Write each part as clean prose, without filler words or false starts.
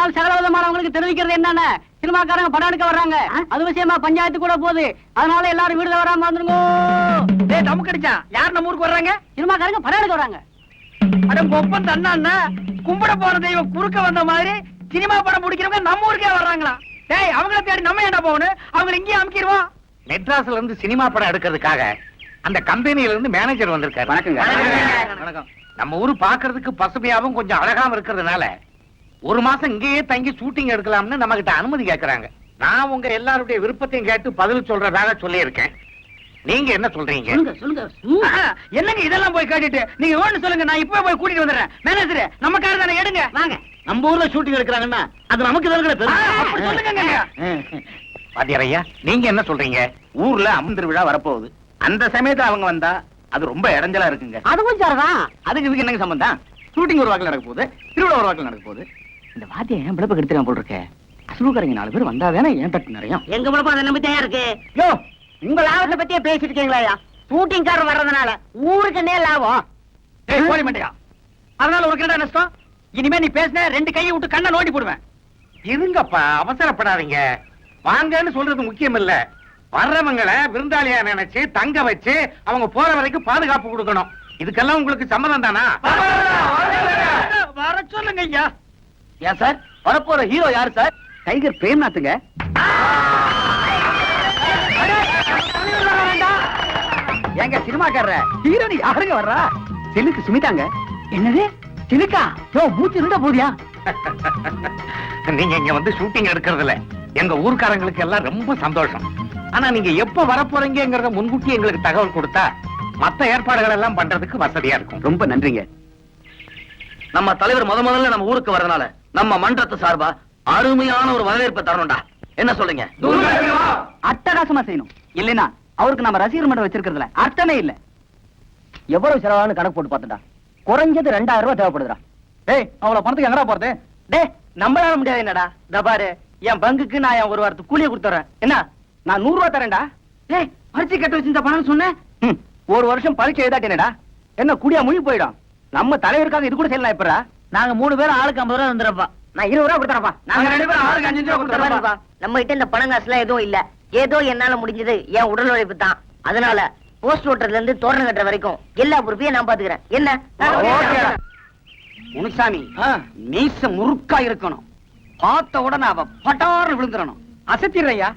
அதனால சகல விதமானவங்களுக்கு தெரிவிக்கிறது என்னன்னு சினிமாக்காரங்க படம் எடுக்க வர்றாங்க. அது விஷயமா பஞ்சாயத்து கூட போகுது. அதனால எல்லாரும் வீடு வராம வந்துருங்க. டேய் தம்மு கடிச்சா யார் நம்ம ஊருக்கு வர்றாங்க? சினிமாக்காரங்க படம் எடுக்க வர்றாங்க. அட ஒப்பன் தண்ணா கும்பிட போற தெய்வம் குறுக்க வந்த மாதிரி சினிமா படம் பிடிக்கிறவங்க நம்ம ஊருக்கே வர்றாங்களா? டேய் அவங்கள தேடி நம்ம என்ன போகணும்? அவங்க இங்கேயே அமுக்கிடுவோம். மெட்ராஸ்ல இருந்து சினிமா படம் எடுக்கிறதுக்காக அந்த கம்பெனியில இருந்து மேனேஜர் வந்திருக்காரு. வணக்கங்க. வணக்கம். நம்ம ஊரு பாக்குறதுக்கு பசுமையாவும் கொஞ்சம் அழகாவும் இருக்கிறதுனால ஒரு மாசம் இங்கேயே தங்கி ஷூட்டிங் எடுக்கலாம்னு நம்ம கிட்ட அனுமதி கேட்கறாங்க. நான் உங்க எல்லாருடைய விருப்பத்தையும் கேட்டு பதில் சொல்றதாக சொல்லி இருக்கேன். நீங்க என்ன சொல்றீங்க? என்னங்க இதெல்லாம் போய் கேட்டுட்டு நீங்க ஒண்ணு சொல்லுங்க, நான் இப்பவே போய் கூட்டிட்டு வந்துடுறேன். மேனேஜர் நம்ம கார் தானே, எடுங்க வாங்க. நம்ம ஊர்ல ஷூட்டிங் எடுக்கிறாங்கன்னா அது நமக்கு அப்படி சொல்லுங்க. பாத்தியாரையா, நீங்க என்ன சொல்றீங்க? ஊர்ல அம்மன் விழா வரப்போகுது. அந்த சமயத்துல அவங்க வந்தா அது ரொம்ப இடைஞ்சலா இருக்குங்க. அதுவும் சரிதான். அதுக்கு இதுக்கு என்னங்க சம்பந்தம்? ஷூட்டிங் ஒரு வாக்கில் நடக்க போகுது, திருவிழா ஒரு வாக்கில் நடக்க போகுது. இந்த வாத்தியை ஏன் பிழப்ப கெடுத்துறான் போல் இருக்க? அசுலுக்காரங்க 4 பேர் வந்தாதானே ஏன் தட்டு நிறைய. எங்க பிழப்ப அதை நம்பி தான் இருக்கு. யோ, உங்க லாபத்தை பத்தியே பேசிட்டு இருக்கீங்களா? ஷூட்டிங் கார் வர்றதுனால ஊருக்கு என்ன லாபம்? போலி மாட்டியா? அதனால ஒரு கிட்ட நஷ்டம். இனிமே நீ பேசின 2 கையை விட்டு கண்ணை நோண்டி போடுவேன். இருங்கப்பா, அவசரப்படாதீங்க. வாங்கன்னு சொல்றது முக்கியம் இல்ல. வர்றவங்களை விருந்தாளியா நினைச்சு தங்க வச்சு அவங்க போற வரைக்கும் பாதுகாப்பு கொடுக்கணும். இதுக்கெல்லாம் உங்களுக்கு சம்மதம் தானா? வர சொல்லுங்க ஐயா. ஏன் சார், வரப்போற ஹீரோ யாரு சார்? டைகர் பிரேம்நாத்துங்க. எங்க சினிமாக்காரர ஹீரோனி யாருங்க வர்றா? சிலுக்கு சுமிதாங்க. என்னது சிலுக்கா? யோ மூச்சு இருந்த போதியா? நீங்க இங்க வந்து ஷூட்டிங் எடுக்கிறதுல எங்க ஊர்க்காரங்களுக்கு எல்லாம் ரொம்ப சந்தோஷம். ஆனா நீங்க எப்ப வரப்போறீங்கிறத முன்கூட்டி எங்களுக்கு தகவல் கொடுத்தா மத்த ஏற்பாடுகள் எல்லாம் பண்றதுக்கு வசதியா இருக்கும். ரொம்ப நன்றிங்க. நம்ம தலைவர் முதல்ல நம்ம ஊருக்கு வரதுனால நம்ம மன்றத்து சார்பா அருமையான ஒரு வரவேற்பை தரணும்டா. என்ன சொல்றீங்க? அட்டகாசமா செய்யணும். இல்லைன்னா அவருக்கு நம்ம ரசிகர் மன்றம் வச்சிருக்கிறதுல அர்த்தமே இல்ல. எவ்வளவு செலவானு கணக்கு போட்டு பார்த்துடா. குறைஞ்சது 2000 ரூபாய் தேவைப்படுதுடா. டேய், அவ்வளவு பணத்துக்கு எங்கடா போறது? டேய், நம்மளால முடியாது. என்னடா இந்த பாரு, என் பங்குக்கு நான் என் ஒரு வாரத்துக்கு கூலியை கொடுத்துறேன். என்ன, நான் 100 ரூபாய் தரேன்டா. டேய், பரிச்சை கட்ட வச்சிருந்த பணம் சொன்னேன். ஒரு வருஷம் பரிச்சை எழுதாட்டேனடா. என்ன கூடியா முழுகி போயிடும். நம்ம தலைவருக்காக இது கூட செய்யலாம். எப்படா நாங்க 3 பேரும் ஆளுக்கு 50 ரூபா வந்துடுறப்பா. நான் 20 ரூபாய் கொடுத்துறப்பா. நாங்க 2 பேரும் ஆளுக்கு 5 ரூபாய் கொடுத்துறப்பா. நம்ம கிட்ட இந்த பணம் காசுலாம் எதுவும் இல்ல. ஏதோ என்னால முடிஞ்சது என் உடல் உழைப்பு தான். அதனால போஸ்ட் ஓட்டர்ல இருந்து தோரணம் கட்டுற வரைக்கும் எல்லா பொறுப்பையும் நான் பாத்துக்கிறேன். என்ன முனுசாமி, மீச முறுக்கா இருக்கணும். பார்த்த உடனே அவ பட்டாறு விழுந்துடணும். அசத்திரையா,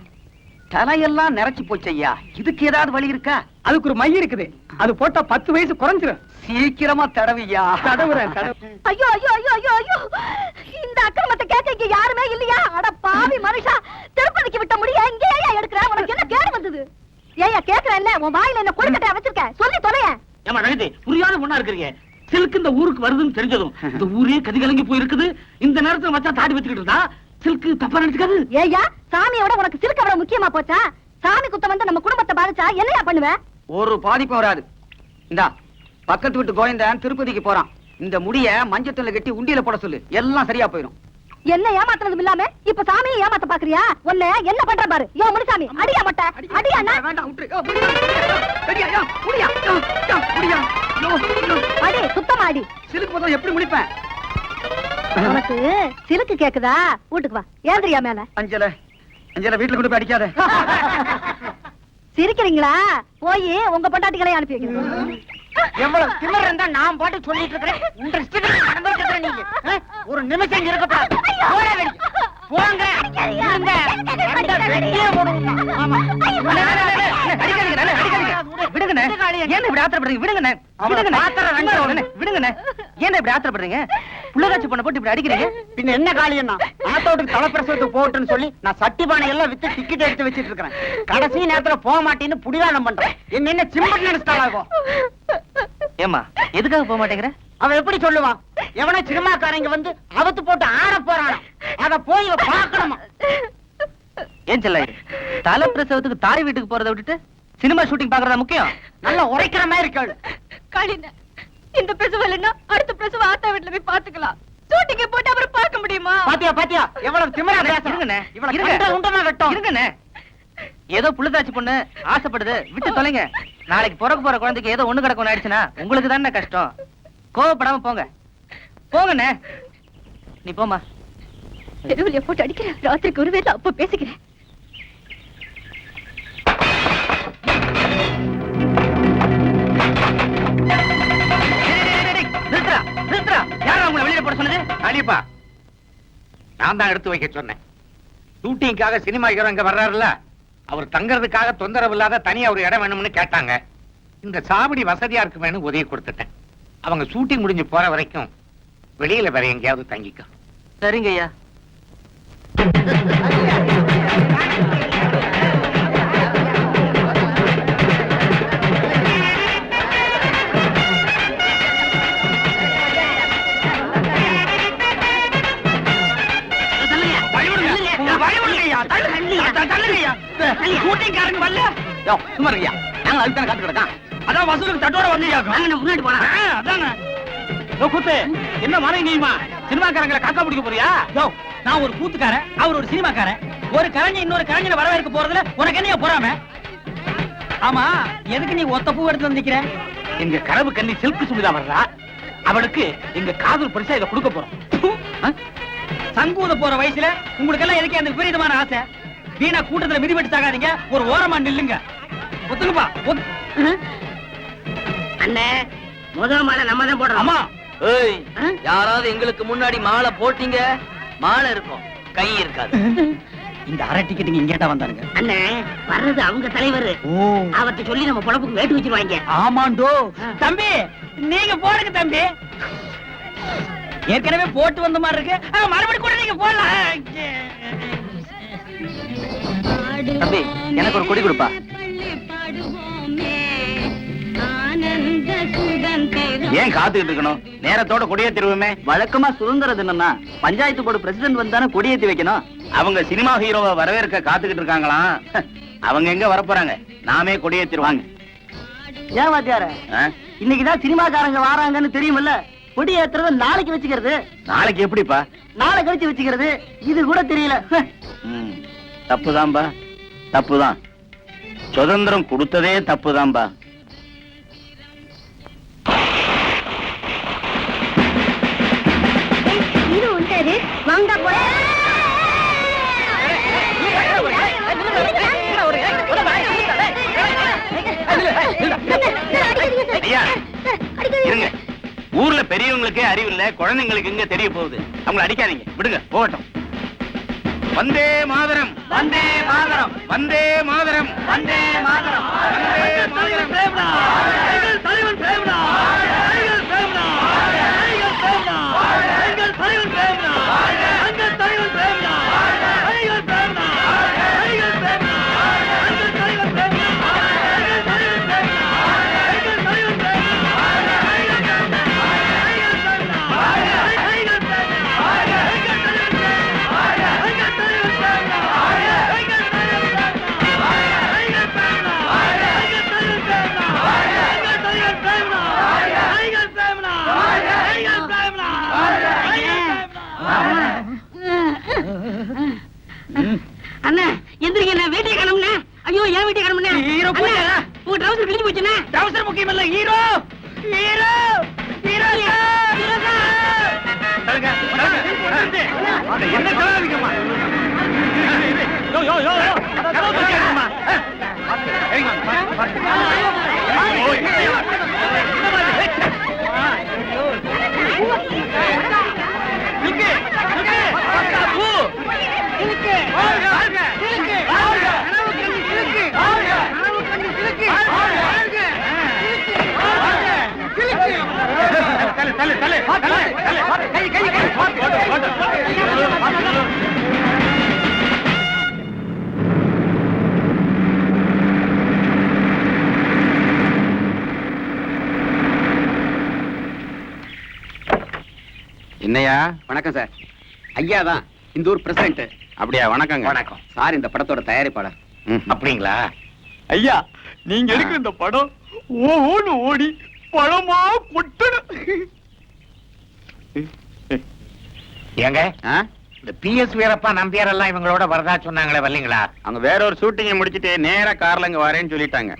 தலையெல்லாம் நிறைச்சு போச்சையா. இதுக்கு ஏதாவது வழி இருக்கா? அதுக்கு ஒரு மை இருக்குது. அது போட்டா 10 வயசு குறைஞ்சிரும். சீக்கிரமா தடவியா. தடவுறேன். ஐயோ ஐயோ ஐயோ ஐயோ ஐயோ, இந்த அக்கிரமத்தை கேட்க இங்க யாருமே இல்லையா? அட பாவி மனுஷா, திருப்பதிக்கு விட்ட முடிய இங்கேயா எடுக்கிற? உனக்கு என்ன கேடு வந்தது? ஏயா கேக்குறேன், இல்ல உன் வாயில என்ன கொழுக்கட்டையா வச்சிருக்க? சொல்லி தொலைய. ஏமா நகதி புரியாத பொண்ணா இருக்கிறீங்க. சில்க் இந்த ஊருக்கு வருதுன்னு தெரிஞ்சதும் இந்த ஊரே கதிகலங்கி போயிருக்குது. இந்த நேரத்துல மச்சா தாடி வச்சுக்கிட்டு இருந்தா சில்க் தப்பா நினைச்சுக்காது. ஏயா, சாமியோட உனக்கு சில்க் அவ்வளவு முக்கியமா போச்சா? சாமி குத்தம் வந்து நம்ம குடும்பத்தை பாதிச்சா என்னையா பண்ணுவ? ஒரு பாதிப்பும் வராது. இந்தா, பக்கத்து வீட்டு கோயந்தன் திருப்பதிக்கு போறான். இந்த முடிய மஞ்சத்துல கட்டி உண்டியில போட சொல்லு, எல்லாம் சரியா போயிடும். என்ன ஏமாத்துறதும் இல்லாம இப்ப சாமியை ஏமாத்த பாக்குறியா? உன்னை என்ன பண்ற பாரு. யோ முனுசாமி, அடியா மட்ட அடியா. வேண்டாம், அடி சுத்தமா அடி. சிலுக்கு போதும் எப்படி முடிப்பேன்? உனக்கு சிலுக்கு கேக்குதா? வீட்டுக்கு வா, ஏந்திரியா மேல. அஞ்சல வீட்டுல கொண்டு போய் அடிக்காத. சிரிக்கிறீங்களா? போய் உங்க பொண்டாட்டிகளை அனுப்பி வைக்கிறேன். எவ்வளவு திமிர் இருந்தா நான் பாட்டு சொல்லிட்டு இருக்கிறேன். நீங்க ஒரு நிமிஷம் இருக்கப்படாது. போங்க, என்ன காளியண்ணா ஆத்தோட்டுக்கு தலைப்பிரசவத்துக்கு போட்டுன்னு சொல்லி நான் சட்டி பானை எல்லாம் வித்து டிக்கெட் எடுத்து வச்சிட்டு இருக்கிறேன். கடைசி நேரத்துல போக மாட்டேன்னு புடிவாதம் பண்றேன். என்ன சிம்பட் நினைச்சிட்டாலாகும். ஏமா எதுக்காக போக மாட்டேங்கிற? அவன் எப்படி சொல்லுவான்? எவனோ சினிமாக்காரங்க வந்து அவத்து போட்டு ஆட போறான். அத போய் பாக்கணுமா? ஏன் செல்ல தலை பிரசவத்துக்கு தாய் வீட்டுக்கு போறதை விட்டுட்டு சினிமா ஷூட்டிங் பாக்குறதா முக்கியம்? நல்லா உரைக்கிற மாதிரி இருக்காள். காளின, இந்த பிரசவம் இல்லைன்னா அடுத்த பிரசவம் ஆத்தா வீட்டுல போய் பாத்துக்கலாம். ஷூட்டிங்க போட்டு அப்புறம் பார்க்க முடியுமா? பாத்தியா எவ்வளவு திமிரா இருங்கண்ணே, இவ்வளவு உண்டமா வெட்டும். இருங்கண்ணே, ஏதோ புள்ளதாச்சி பொண்ணு ஆசைப்படுது, விட்டு தொலைங்க. நாளைக்கு பிறக்க போற குழந்தைக்கு ஏதோ ஒண்ணு கிடக்கும் ஆயிடுச்சுன்னா உங்களுக்கு தானே கஷ்டம். கோவப்படாம போங்க. போங்கண்ணே, நீ போமா. தெருவிலே போட்டு அடிக்கிறேன். ராத்திரிக்கு ஒரு வேளை அப்ப பேசிக்கிறேன். நிறுத்துறா நிறுத்துறா. யாரா உங்களை வெளியில போட சொன்னது? அலிப்பா, நான் தான் எடுத்து வைக்க சொன்னேன். ஷூட்டிங்காக சினிமா ஹீரோ இங்க வர்றாருல்ல, அவர் தங்கறதுக்காக தொந்தரவு இல்லாத தனியா ஒரு இடம் வேணும்னு கேட்டாங்க. இந்த சாவடி வசதியா இருக்குமேனு உதவி கொடுத்துட்டேன். அவங்க ஷூட்டிங் முடிஞ்சு போற வரைக்கும் வெளியில வேற எங்கேயாவது தங்கிக்க. சரிங்க ஐயா. சும்மா இருக்கியா? நாங்க அதுக்கு காத்து கிடக்கான். அதான் வசூலுக்கு தட்டோட வந்து முன்னாடி போனா அதானே. கூத்து என்ன மழை நீமா சினிமாக்காரங்களை காக்கா பிடிக்க போறியா? நான் ஒரு கூத்துக்காரன், அவர் ஒரு சினிமாக்காரன். ஒரு கலைஞன் இன்னொரு கலைஞனை வரவேற்க போறதுல உனக்கு என்ன போறாம? ஆமா, எதுக்கு நீ ஒத்த பூ எடுத்து வந்திருக்கிற? எங்க கனவு கண்ணி சில்க் சுமிதா வர்றா, அவளுக்கு எங்க காதல் பரிசா இதை கொடுக்க போறோம். சங்கூத போற வயசுல உங்களுக்கு எல்லாம் எதுக்கு அந்த விபரீதமான ஆசை? வீணா கூட்டத்துல மிதிபட்டு சாகாதீங்க, ஒரு ஓரமா நில்லுங்க. ஒத்துக்குப்பா. அண்ணே, முதல் மாலை நம்ம தான் போடுறோம். ஆமா. ஏய், யாராவது எங்களுக்கு முன்னாடி மாலை போட்டீங்க, மாலை இருக்கும், கை இருக்காது. இந்த அரை டிக்கெட்டுங்க இங்கேட்டா வந்தாருங்க. அண்ணே, வர்றது அவங்க தலைவர். அவர்கிட்ட சொல்லி நம்ம பொழப்புக்கு வேட்டு வச்சிருவாங்க. ஆமாண்டோ. தம்பி, நீங்க போடுங்க தம்பி. ஏற்கனவே போட்டு வந்த மாதிரி இருக்கு. மறுபடியும் கூட நீங்க போடலாம். தம்பி, எனக்கு ஒரு கொடி கொடுப்பா. ஏன் காத்துக்கிட்டு இருக்கணும்? நேரத்தோட கொடியேத்திருவோமே. வழக்கமா சுதந்திர தினம்னா பஞ்சாயத்து போர்டு பிரசிடென்ட் வந்தானே கொடியேத்தி வைக்கணும். அவங்க சினிமா ஹீரோவை வரவேற்க காத்துக்கிட்டு இருக்காங்களாம். அவங்க எங்க வரப்போறாங்க? நாமே கொடியேத்திருவாங்க. ஏன் வாத்தியார, இன்னைக்குதான் சினிமாக்காரங்க வராங்கன்னு தெரியுமில்ல, கொடி ஏத்துறத நாளைக்கு வச்சுக்கிறது. நாளைக்கு எப்படிப்பா? நாளை கழிச்சு வச்சுக்கிறது. இது கூட தெரியல. தப்புதான்பா, தப்புதான். சுதந்திரம் கொடுத்ததே தப்புதான்பா. இது உண்டாரு வாங்க போய். ஐயா, இருங்க. ஊர்ல பெரியவங்களுக்கு அறிவு இல்ல, குழந்தைங்களுக்கு எங்க தெரிய போகுது? அவங்களை அடிக்காதீங்க, விடுங்க போகட்டும். வந்தே மாதரம், வந்தே மாதரம், வந்தே மாதரம், வந்தே மாதரம், வந்தே மாதரம். தலைவன் பிரேமனா, பிரேமனா, பிரேமனா, எங்கள் தலைவன் பிரேமனா, எங்கள் தலைவன் பிரேமனா, எங்கள் பிரேமனா, எங்கள் பிரேமனா, எங்கள் தலைவன் பிரேமனா, எங்கள் தலைவன் பிரேமனா, எங்கள் தலைவன் பிரேமனா, எங்கள் பிரேமனா, எங்கள் பிரேமனா, எங்கள் பிரேமனா, எங்கள் அண்ணா எந்திரிங்க, வீட்டை காணும்னே. ஐயோ, ஏன் வீட்டை காணும்னே? ஹீரோ போயிட்டாரா? உங்க ட்ரவுசர் கிழிஞ்சு போச்சுண்ணே. அவசரம் முக்கியம் இல்ல. Hero, hero, hero, hero. என்ன சொல்லாதீங்கம்மா. என்னையா? வணக்கம் சார். ஐயா தான் இந்த ஊர் பிரசிடென்ட். அப்படியா? வணக்கங்க. வணக்கம் சார் இந்த படத்தோட தயாரிப்பாளர். அப்படிங்களா? ஐயா, நீங்க எடுக்கிற இந்த படம் ஓடு ஓடி பழமா கொட்டணும். ஏங்க, இந்த பிஎஸ் வீரப்பா நம்பியார் எல்லாம் இவங்களோட வரதா சொன்னாங்களே, வரலீங்களா? அவங்க வேற ஒரு ஷூட்டிங் முடிச்சிட்டு நேரா கார்ல இங்க வரேன்னு சொல்லிட்டாங்க.